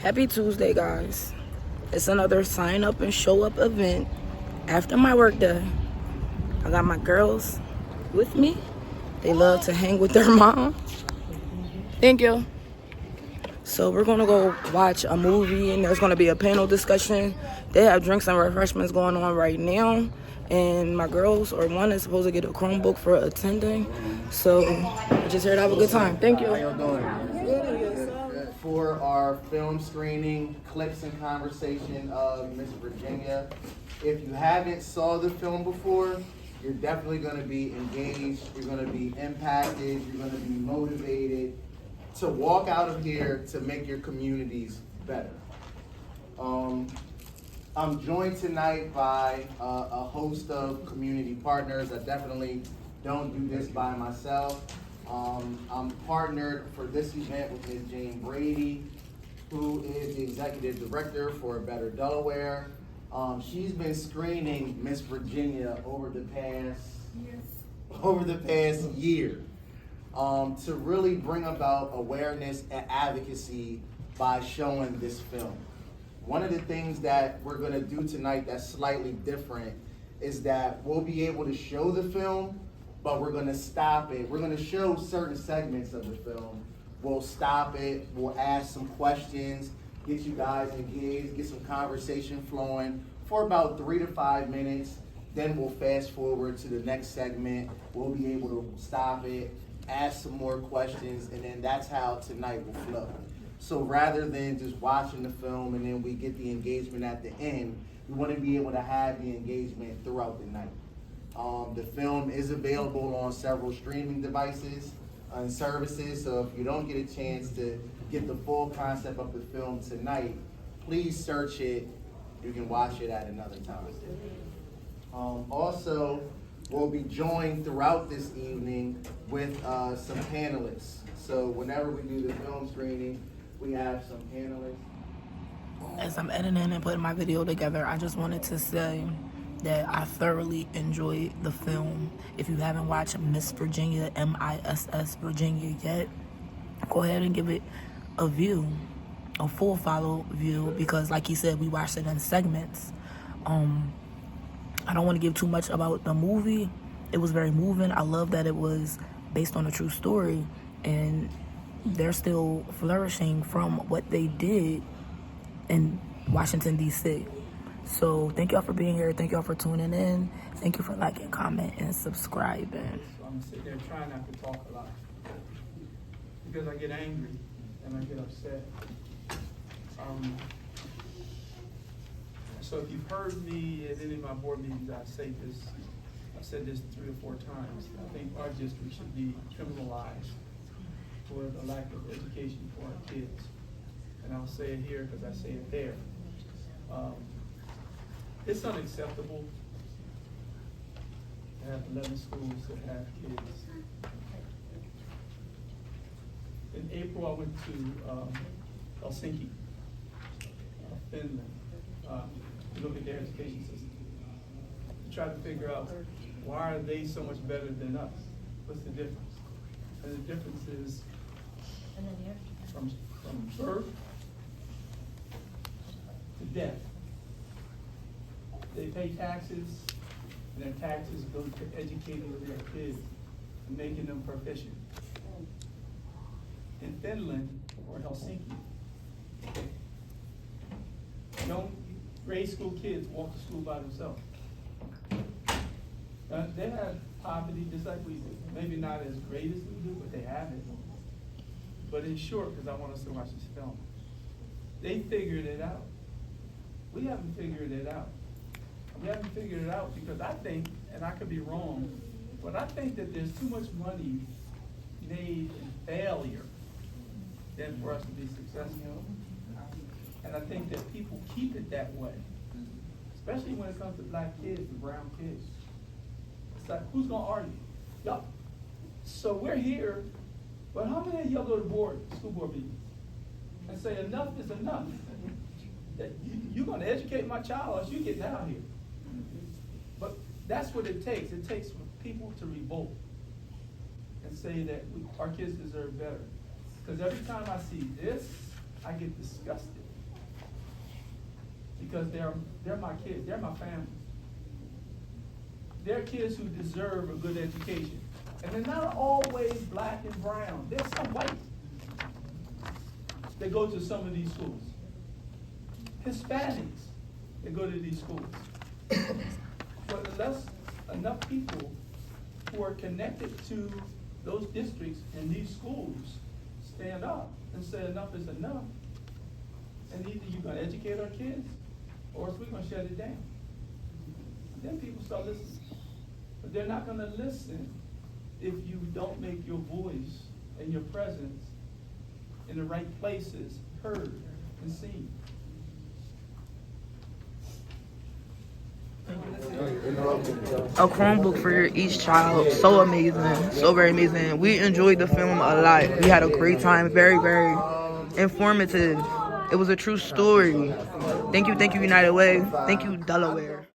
Happy Tuesday, guys. It's another sign up and show up event after my work day. I got my girls with me. They love to hang with their mom. Thank you. So we're gonna go watch a movie and there's gonna be a panel discussion. They have drinks and refreshments going on right now. And my girls, or one, is supposed to get a Chromebook for attending. So we're just here to have a good time. Thank you. How y'all doing? For our film screening, clips and conversation of Miss Virginia. If you haven't saw the film before, you're definitely gonna be engaged, you're gonna be impacted, you're gonna be motivated to walk out of here to make your communities better. I'm joined tonight by a host of community partners. I definitely don't do this by myself. I'm partnered for this event with Ms. Jane Brady, who is the executive director for Better Delaware. She's been screening Miss Virginia over the past year to really bring about awareness and advocacy by showing this film. One of the things that we're gonna do tonight that's slightly different is that we'll be able to show the film, but we're gonna stop it. We're gonna show certain segments of the film. We'll stop it, we'll ask some questions, get you guys engaged, get some conversation flowing for about 3 to 5 minutes. Then we'll fast forward to the next segment. We'll be able to stop it, ask some more questions, and then that's how tonight will flow. So rather than just watching the film and then we get the engagement at the end, we want to be able to have the engagement throughout the night. The film is available on several streaming devices and services, so if you don't get a chance to get the full concept of the film tonight, please search it. You can watch it at another time. Also, we'll be joined throughout this evening with some panelists. So whenever we do the film screening, we have some panelists. As I'm editing and putting my video together, I just wanted to say that I thoroughly enjoyed the film. If you haven't watched Miss Virginia, MISS Virginia yet, go ahead and give it a view, a full follow view, because like he said, we watched it in segments. I don't want to give too much about the movie. It was very moving. I love that it was based on a true story and they're still flourishing from what they did in Washington, D.C. So thank y'all for being here. Thank y'all for tuning in. Thank you for liking, comment, and subscribing. So I'm sitting there trying not to talk a lot because I get angry and I get upset. So if you've heard me at any of my board meetings, I've said this 3 or 4 times. I think our district should be criminalized for the lack of education for our kids. And I'll say it here because I say it there. It's unacceptable to have 11 schools that have kids. In April, I went to Helsinki, Finland, to look at their education system. To try to figure out why are they so much better than us? What's the difference? And the difference is from birth to death. They pay taxes, and their taxes go to educating their kids and making them proficient. In Finland or Helsinki, grade school kids walk to school by themselves. They have poverty just like we do. Maybe not as great as we do, but they have it. But in short, because I want us to watch this film, they figured it out. We haven't figured it out. We haven't figured it out because I think, and I could be wrong, but I think that there's too much money made in failure than for us to be successful. And I think that people keep it that way, especially when it comes to black kids and brown kids. It's like, who's gonna argue? Y'all. So we're here, but how many of y'all go to school board meetings and say enough is enough? That you're gonna educate my child or else you getting out here. But that's what it takes. It takes for people to revolt and say that our kids deserve better. Because every time I see this, I get disgusted. because they're my kids, they're my family. They're kids who deserve a good education. And they're not always black and brown. There's some white that go to some of these schools. Hispanics that go to these schools. But unless enough people who are connected to those districts and these schools stand up and say enough is enough, and either you're gonna educate our kids, or else we're gonna shut it down. Then people start listening. But they're not gonna listen if you don't make your voice and your presence in the right places heard and seen. A Chromebook for each child. So amazing. So very amazing. We enjoyed the film a lot. We had a great time. Very, very informative. It was a true story. Thank you, United Way. Thank you, Delaware.